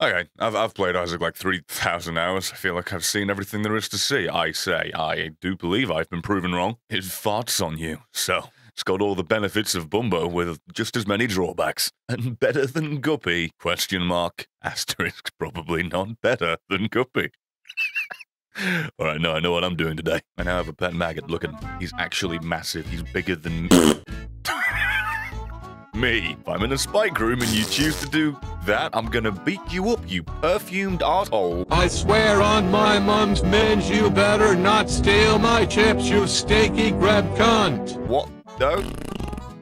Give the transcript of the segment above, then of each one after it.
Okay, I've played Isaac like 3,000 hours. I feel like I've seen everything there is to see. I do believe I've been proven wrong. It farts on you, so it's got all the benefits of Bumbo with just as many drawbacks. And better than Guppy, ? Asterisk, probably not better than Guppy. Alright, no, I know what I'm doing today. I now have a pet maggot. Look at him. He's actually massive. He's bigger than me. If I'm in a spike room and you choose to do that, I'm gonna beat you up, you perfumed asshole. I swear on my mum's minge, you better not steal my chips, you stinky grab cunt. What? No?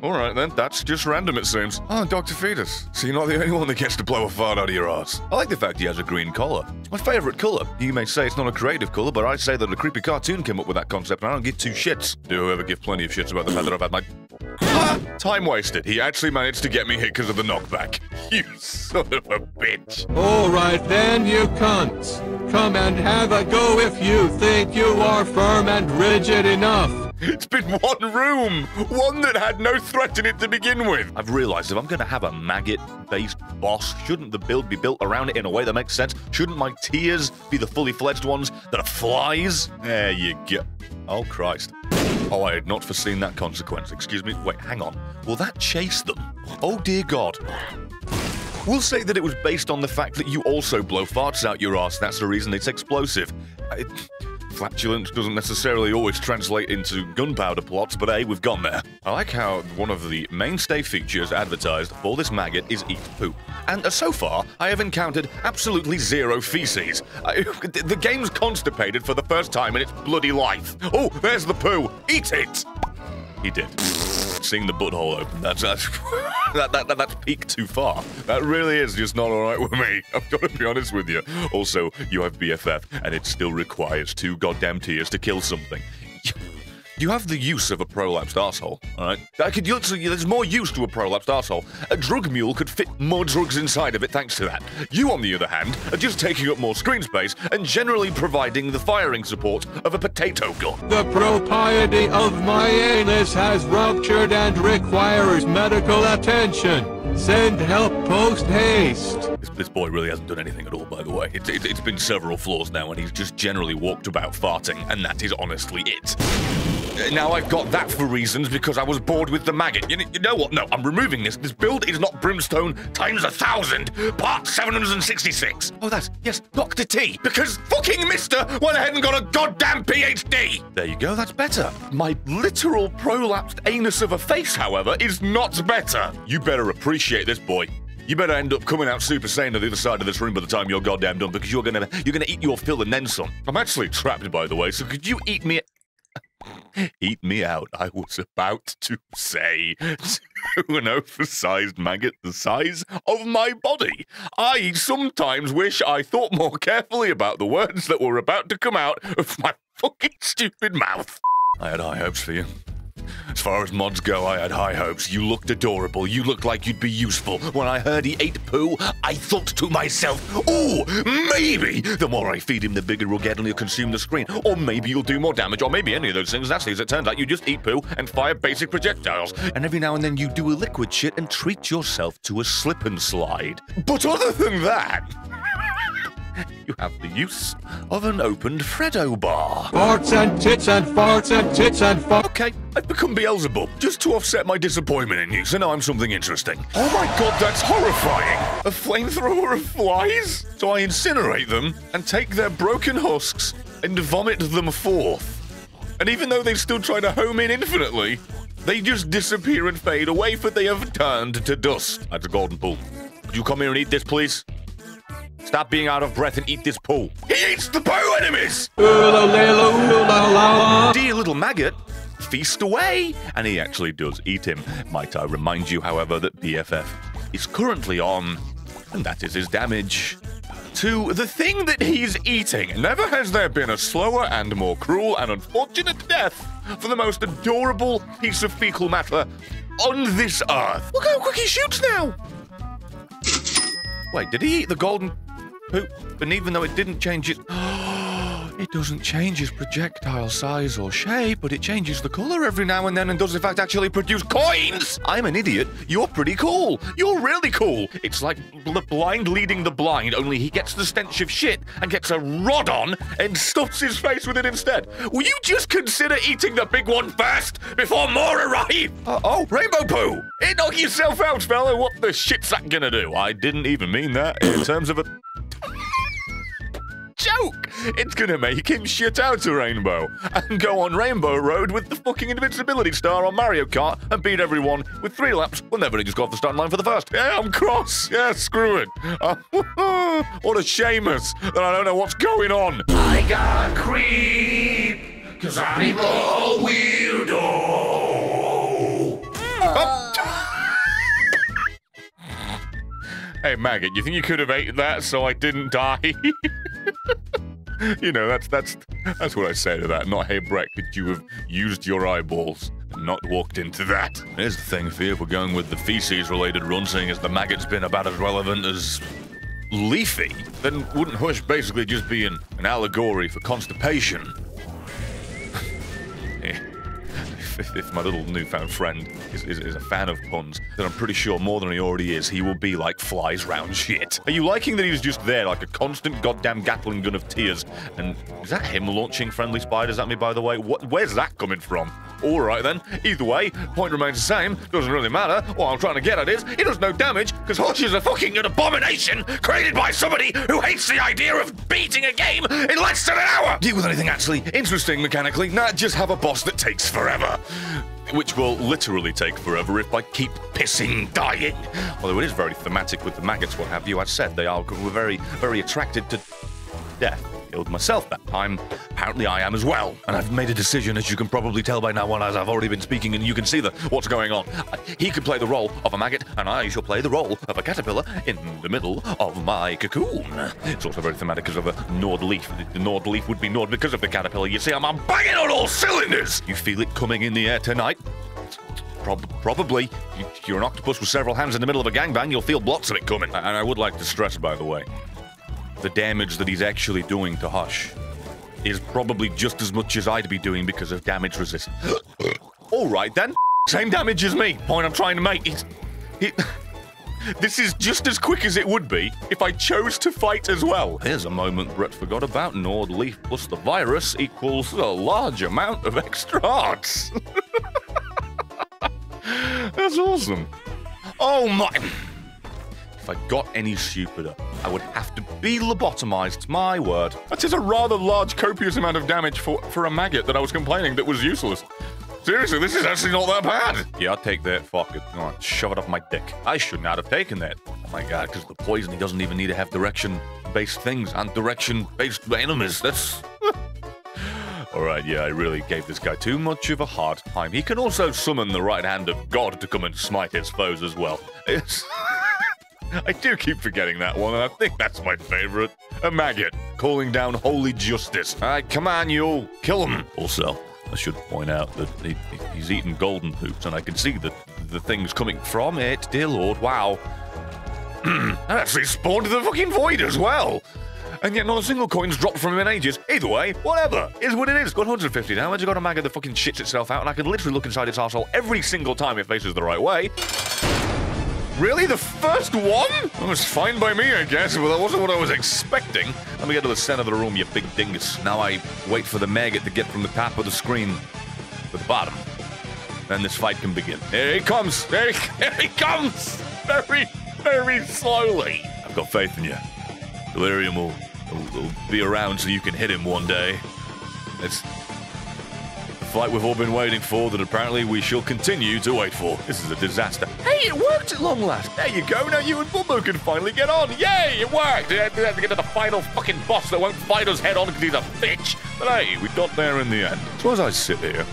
Alright then, that's just random it seems. Oh, Dr. Fetus. So you're not the only one that gets to blow a fart out of your ass. I like the fact he has a green collar. It's my favourite colour. You may say it's not a creative colour, but I'd say that a creepy cartoon came up with that concept and I don't give two shits. Do whoever give plenty of shits about the fact that I've had my... time wasted. He actually managed to get me hit because of the knockback. You son of a bitch. Alright then, you cunts. Come and have a go if you think you are firm and rigid enough. It's been one room! One that had no threat in it to begin with! I've realised if I'm going to have a maggot-based boss, shouldn't the build be built around it in a way that makes sense? Shouldn't my tiers be the fully fledged ones that are flies? There you go. Oh, Christ. Oh, I had not foreseen that consequence. Excuse me. Wait, hang on. Will that chase them? Oh, dear God. We'll say that it was based on the fact that you also blow farts out your ass. That's the reason it's explosive. Flatulence doesn't necessarily always translate into gunpowder plots, but hey, we've gone there. I like how one of the mainstay features advertised for this maggot is eat poo. And so far, I have encountered absolutely zero feces. The game's constipated for the first time in its bloody life. Oh, there's the poo. Eat it! He did. Seeing the butthole open, that's peaked too far. That really is just not alright with me. I've got to be honest with you. Also, you have BFF, and it still requires 2 goddamn tears to kill something. You have the use of a prolapsed arsehole, alright? There's more use to a prolapsed arsehole. A drug mule could fit more drugs inside of it thanks to that. You, on the other hand, are just taking up more screen space and generally providing the firing support of a potato gun. The propriety of my anus has ruptured and requires medical attention. Send help post-haste. This boy really hasn't done anything at all, by the way. It's been several floors now, and he's just generally walked about farting, and that is honestly it. Now, I've got that for reasons because I was bored with the maggot. You know what? No, I'm removing this. This build is not brimstone times 1,000, part 766. Oh, yes, Dr. T, because fucking Mister went ahead and got a goddamn PhD. There you go, that's better. My literal prolapsed anus of a face, however, is not better. You better appreciate this, boy. You better end up coming out Super Saiyan to the other side of this room by the time you're goddamn done, because you're gonna eat your fill and then some. I'm actually trapped, by the way, so could you eat me... Eat me out, I was about to say, to an oversized maggot the size of my body. I sometimes wish I thought more carefully about the words that were about to come out of my fucking stupid mouth. I had high hopes for you. As far as mods go, I had high hopes. You looked adorable. You looked like you'd be useful. When I heard he ate poo, I thought to myself, ooh, maybe the more I feed him, the bigger he'll get and he'll consume the screen. Or maybe he'll do more damage, or maybe any of those things. That's as it turns out, you just eat poo and fire basic projectiles. And every now and then you do a liquid shit and treat yourself to a slip and slide. But other than that... you have the use of an opened Freddo bar. Farts and tits and farts and tits and farts. Okay, I've become Beelzebub, just to offset my disappointment in you, so now I'm something interesting. Oh my god, that's horrifying! A flamethrower of flies? So I incinerate them, and take their broken husks, and vomit them forth. And even though they still try to home in infinitely, they just disappear and fade away, for they have turned to dust. That's a golden pool. Could you come here and eat this, please? Stop being out of breath and eat this poo. He eats the poo enemies! Dear little maggot, feast away! And he actually does eat him. Might I remind you, however, that BFF is currently on, and that is his damage, to the thing that he's eating. Never has there been a slower and more cruel and unfortunate death for the most adorable piece of fecal matter on this earth. Look how quick he shoots now! Wait, did he eat the golden poop? And even though it didn't change it... It doesn't change its projectile size or shape, but it changes the color every now and then and does in fact actually produce coins! I'm an idiot. You're pretty cool. You're really cool. It's like the blind leading the blind, only he gets the stench of shit and gets a rod on and stuffs his face with it instead. Will you just consider eating the big one first before more arrive? Oh, rainbow poo! Hey, knock yourself out, fella. What the shit's that gonna do? I didn't even mean that in terms of a joke! It's gonna make him shit out a rainbow and go on Rainbow Road with the fucking invincibility star on Mario Kart and beat everyone with 3 laps whenever he just got off the starting line for the first. Yeah, I'm cross. Yeah, screw it. What a Seamus that I don't know what's going on. I got creep, 'cause I'm a weirdo. Hey, Maggot, you think you could have ate that so I didn't die? You know, that's what I say to that. Not, hey, Brett, could you have used your eyeballs and not walked into that? Here's the thing, for you, if we're going with the feces-related run, seeing as the Maggot's been about as relevant as Leafy, then wouldn't Hush basically just be an allegory for constipation? If my little newfound friend is a fan of puns, then I'm pretty sure more than he already is, he will be like flies round shit. Are you liking that he's just there like a constant goddamn Gatling gun of tears? And is that him launching friendly spiders at me, by the way? Where's that coming from? All right then, either way, point remains the same, doesn't really matter. What I'm trying to get at is, he does no damage, because Hush is a fucking abomination created by somebody who hates the idea of beating a game in less than an hour! Deal with anything actually interesting mechanically, not just have a boss that takes forever. Which will literally take forever if I keep pissing dying. Although it is very thematic with the maggots, what have you. As said, they are very, very attracted to death. Killed myself that time. Apparently I am as well. And I've made a decision, as you can probably tell by now, as I've already been speaking, and you can see what's going on. He could play the role of a maggot, and I shall play the role of a caterpillar in the middle of my cocoon. It's also very thematic because of a Nord leaf. The Nord leaf would be Nord because of the caterpillar. You see, I'm banging on all cylinders! You feel it coming in the air tonight? Probably. You're an octopus with several hands in the middle of a gangbang, you'll feel lots of it coming. And I would like to stress, by the way, the damage that he's actually doing to Hush is probably just as much as I'd be doing because of damage resist. All right, then. Same damage as me. Point I'm trying to make. This is just as quick as it would be if I chose to fight as well. Here's a moment Brett forgot about. Nord Leaf plus the virus equals a large amount of extra hearts. That's awesome. Oh my... If I got any stupider, I would have to be lobotomized. My word. That is a rather large, copious amount of damage for a maggot that I was complaining that was useless. Seriously, this is actually not that bad. Yeah, I'll take that. Fuck it. Come on, shove it up my dick. I should not have taken that. Oh my god, because the poison, he doesn't even need to have direction-based things and direction-based enemies. That's... Alright, yeah, I really gave this guy too much of a hard time. He can also summon the right hand of God to come and smite his foes as well. I do keep forgetting that one, and I think that's my favorite. A maggot calling down holy justice. Alright, come on, you. Kill him. Also, I should point out that he's eating golden poops, and I can see the things coming from it. Dear Lord, wow. That actually spawned the fucking void as well. And yet not a single coin's dropped from him in ages. Either way, whatever. Is what it is. Got 150 damage. I got a maggot that fucking shits itself out, and I can literally look inside its arsehole every single time it faces the right way. Really? The first one? That was fine by me, I guess, but that wasn't what I was expecting. Let me get to the center of the room, you big dingus. Now I wait for the maggot to get from the top of the screen to the bottom. Then this fight can begin. Here he comes! Here he comes! Very, very slowly. I've got faith in you. Delirium will be around so you can hit him one day. It's the fight we've all been waiting for that apparently we shall continue to wait for. This is a disaster. Hey, it worked at long last. There you go. Now you and Bumbo can finally get on. Yay, it worked. We have to get to the final fucking boss that won't fight us head on because he's a bitch. But hey, we got there in the end. So as I sit here,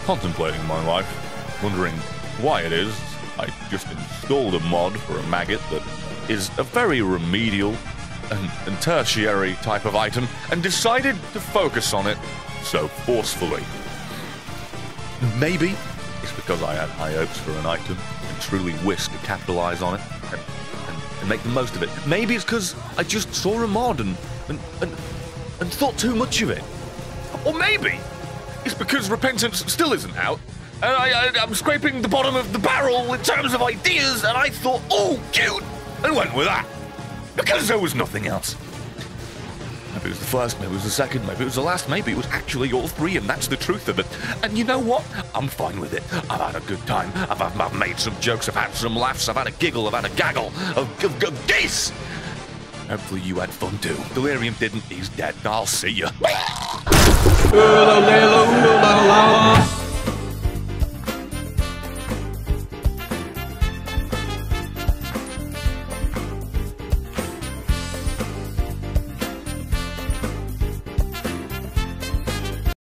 contemplating my life, wondering why it is I just installed a mod for a maggot that is a very remedial and tertiary type of item, and decided to focus on it so forcefully. Maybe it's because I had high hopes for an item and truly wished to capitalize on it and make the most of it. Maybe it's because I just saw a mod and and thought too much of it. Or maybe it's because Repentance still isn't out, and I'm scraping the bottom of the barrel in terms of ideas, and I thought, oh, cute, and went with that. Because there was nothing else. Maybe it was the first, maybe it was the second, maybe it was the last, maybe it was actually all three, and that's the truth of it. And you know what? I'm fine with it. I've had a good time. I've made some jokes, I've had some laughs, I've had a giggle, I've had a gaggle of geese. Hopefully you had fun too. Delirium didn't, he's dead. I'll see ya.